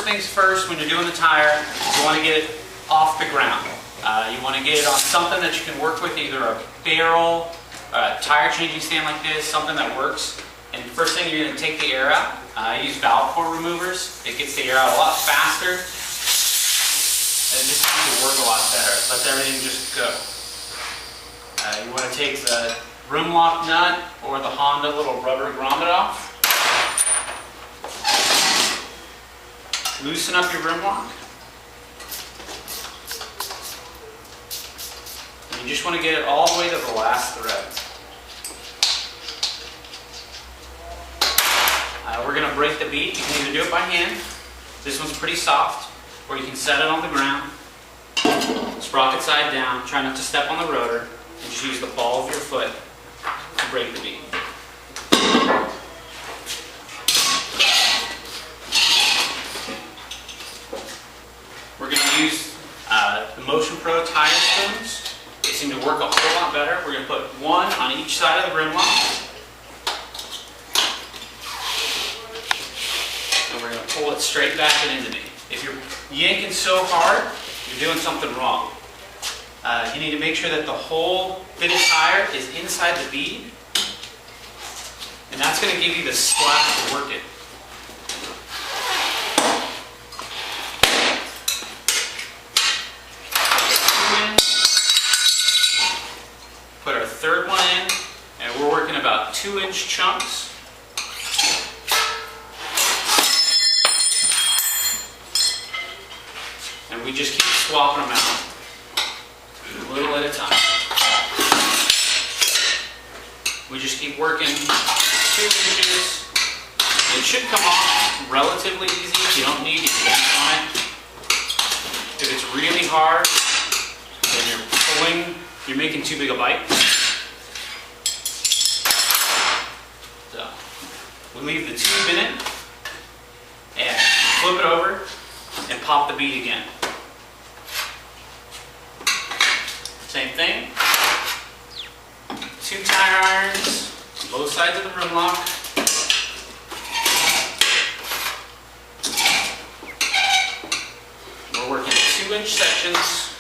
things first when you're doing the tire, you want to get it off the ground. You want to get it on something that you can work with, either a barrel, a tire changing stand like this, something that works. And first thing, you're going to take the air out. I use valve core removers. It gets the air out a lot faster, and it just seems to work a lot better. It lets everything just go. You want to take the rim lock nut or the Honda little rubber grommet off. Loosen up your rim lock. And you just want to get it all the way to the last thread. We're going to break the bead. You can either do it by hand. This one's pretty soft. Or you can set it on the ground. Sprocket side down. Try not to step on the rotor. And just use the ball of your foot to break the bead. We're going to use the Motion Pro tire spoons. They seem to work a whole lot better. We're going to put one on each side of the rim lock. And we're going to pull it straight back and into me. If you're yanking so hard, you're doing something wrong. You need to make sure that the whole fitted tire is inside the bead. And that's going to give you the slack to work it. Put our third one in, and we're working about 2-inch chunks. And we just keep swapping them out, a little at a time. We just keep working 2 inches. It should come off relatively easy. You don't need to yank on it. If it's really hard, then you're pulling, you're making too big a bite. So we leave the tube in it and flip it over and pop the bead again. Same thing. 2 tire irons, both sides of the rim lock. We're working 2-inch sections.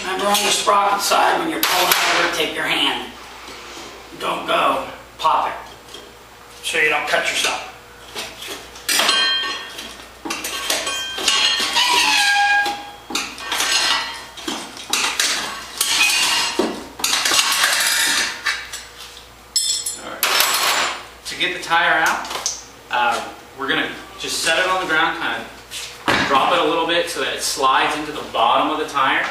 Remember on the sprocket side, when you're pulling over, take your hand. Don't go, pop it, so you don't cut yourself. To get the tire out, we're going to just set it on the ground, kind of drop it a little bit so that it slides into the bottom of the tire.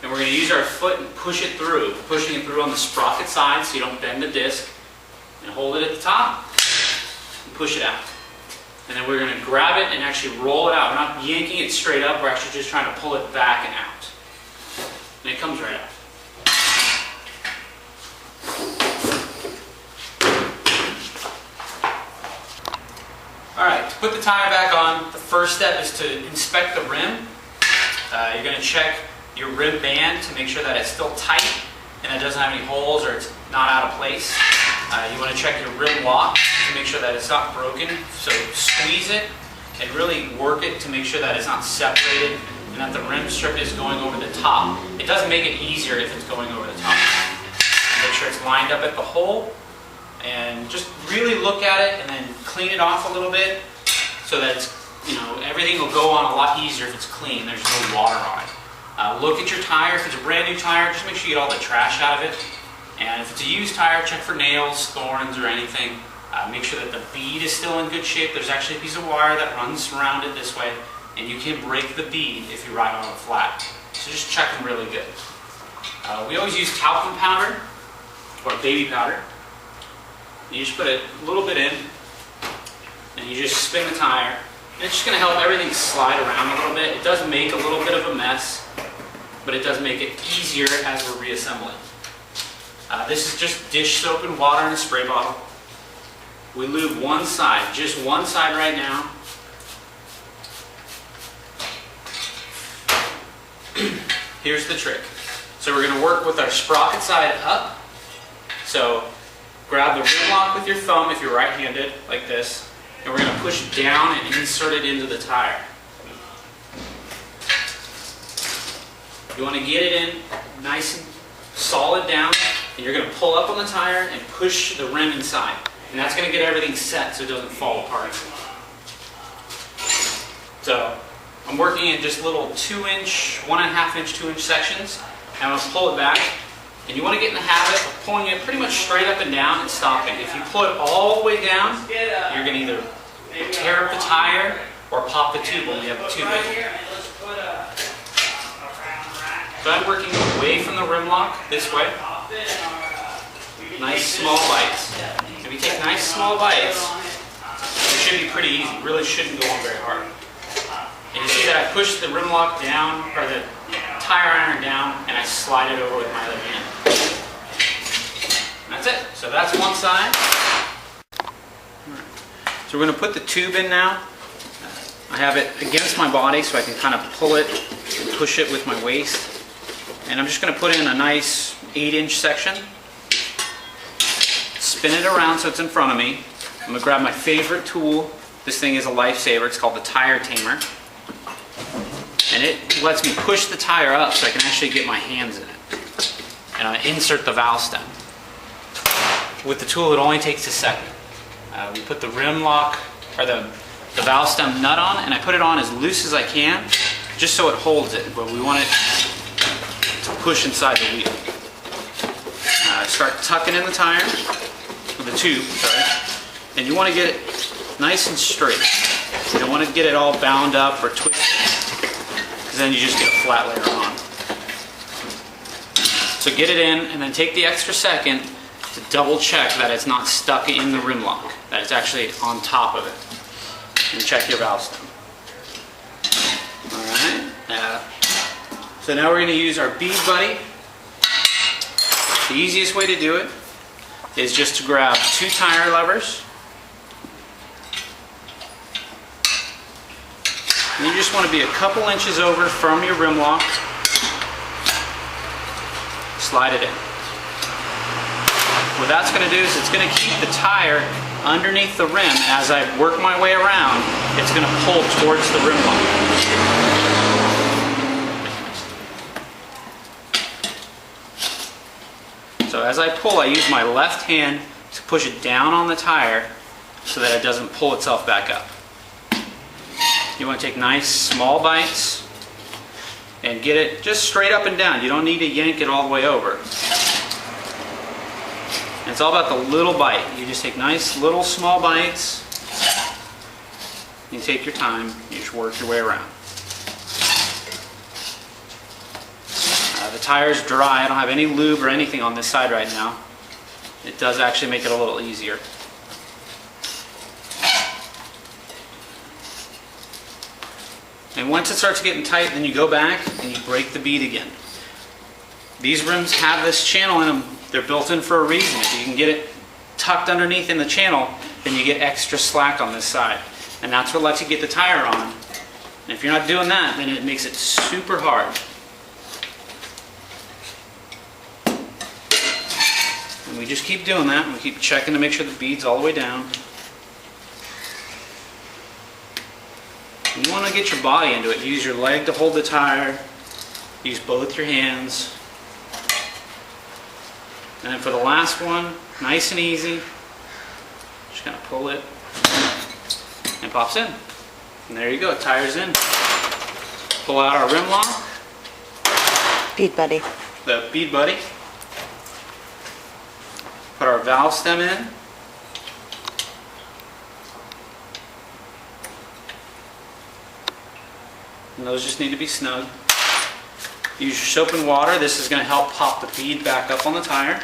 And we're going to use our foot and push it through, pushing it through on the sprocket side so you don't bend the disc. And hold it at the top and push it out. And then we're going to grab it and actually roll it out. We're not yanking it straight up, we're actually just trying to pull it back and out. And it comes right out. Alright, to put the tire back on, the first step is to inspect the rim. You're going to check your rim band to make sure that it's still tight and it doesn't have any holes or it's not out of place. You want to check your rim lock to make sure that it's not broken. So squeeze it and really work it to make sure that it's not separated and that the rim strip is going over the top. It doesn't make it easier if it's going over the top. Make sure it's lined up at the hole. And just really look at it and then clean it off a little bit so that it's, everything will go on a lot easier if it's clean. There's no water on it. Look at your tire. If it's a brand new tire, just make sure you get all the trash out of it. And if it's a used tire, check for nails, thorns, or anything. Make sure that the bead is still in good shape. There's actually a piece of wire that runs around it this way, and you can break the bead if you ride on a flat. So just check them really good. We always use talcum powder or baby powder. You just put a little bit in, and you just spin the tire. And it's just going to help everything slide around a little bit. It does make a little bit of a mess, but it does make it easier as we're reassembling. This is just dish soap and water in a spray bottle. We lube one side, just one side right now. Here's the trick. So we're going to work with our sprocket side up. So grab the rim lock with your thumb if you're right-handed, like this. and we're going to push down and insert it into the tire. You want to get it in nice and solid down, and you're going to pull up on the tire and push the rim inside. And that's going to get everything set so it doesn't fall apart. So I'm working in just little 2-inch, 1.5-inch, 2-inch sections. And I'm going to pull it back. And you want to get in the habit of pulling it pretty much straight up and down and stopping. If you pull it all the way down, you're going to either tear up the tire or pop the tube when you have the tube in. So I'm working away from the rim lock this way. Nice small bites. If you take nice small bites, it should be pretty easy. It really shouldn't go on very hard. And you see that I push the rim lock down, or the tire iron down, and I slide it over with my other hand. That's it. So that's one side. So we're going to put the tube in now. I have it against my body so I can kind of pull it and push it with my waist. And I'm just going to put in a nice 8-inch section. Spin it around so it's in front of me. I'm going to grab my favorite tool. This thing is a lifesaver. It's called the tire tamer. And it lets me push the tire up so I can actually get my hands in it. And I insert the valve stem. With the tool, it only takes a second. We put the rim lock, or the valve stem nut on, and I put it on as loose as I can, just so it holds it, but we want it to push inside the wheel. Start tucking in the tire, or the tube, sorry, and you want to get it nice and straight. You don't want to get it all bound up or twisted, because then you just get a flat layer on. So get it in, and then take the extra second to double check that it's not stuck in the rim lock, that it's actually on top of it. And check your valve stem. Alright, so now we're going to use our bead buddy. The easiest way to do it is just to grab 2 tire levers. And you just want to be a couple inches over from your rim lock. Slide it in. What that's going to do is it's going to keep the tire underneath the rim. As I work my way around, it's going to pull towards the rim lock. So as I pull, I use my left hand to push it down on the tire so that it doesn't pull itself back up. You want to take nice small bites and get it just straight up and down. You don't need to yank it all the way over. And it's all about the little bite. You just take nice little small bites. You take your time. You just work your way around. The tire's dry. I don't have any lube or anything on this side right now. It does actually make it a little easier. And once it starts getting tight, then you go back and you break the bead again. These rims have this channel in them. They're built in for a reason. If you can get it tucked underneath in the channel, then you get extra slack on this side. And that's what lets you get the tire on. And if you're not doing that, then it makes it super hard. And we just keep doing that. We keep checking to make sure the bead's all the way down. And you want to get your body into it. Use your leg to hold the tire. Use both your hands. And then for the last one, nice and easy, just kind of pull it and it pops in. And there you go, tire's in. Pull out our rim lock. Bead buddy. The bead buddy. Put our valve stem in. And those just need to be snug. Use your soap and water. This is going to help pop the bead back up on the tire.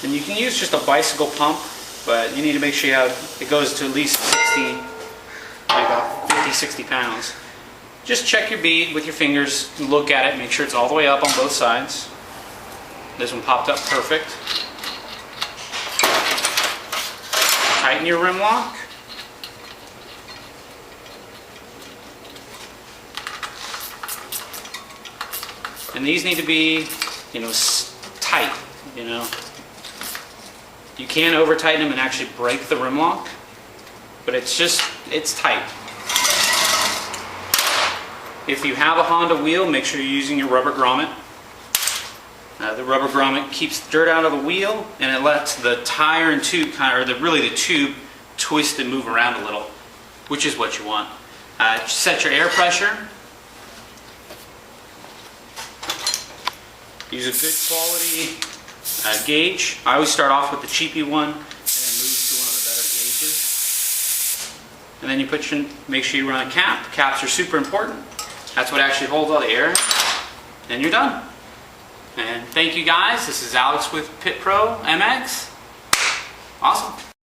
And you can use just a bicycle pump, but you need to make sure you have, it goes to at least 60, about 50, 60 pounds. Just check your bead with your fingers, look at it, make sure it's all the way up on both sides. This one popped up perfect. Tighten your rim lock. And these need to be, tight, You can't over tighten them and actually break the rim lock, but it's tight. If you have a Honda wheel, make sure you're using your rubber grommet. The rubber grommet keeps dirt out of the wheel, and it lets the tire and tube the tube twist and move around a little, which is what you want. Set your air pressure. Use a good quality gauge. I always start off with the cheapy one, and then move to one of the better gauges. And then make sure you run a cap. Caps are super important. That's what actually holds all the air. And you're done. And thank you guys. This is Alex with Pit Pro MX. Awesome.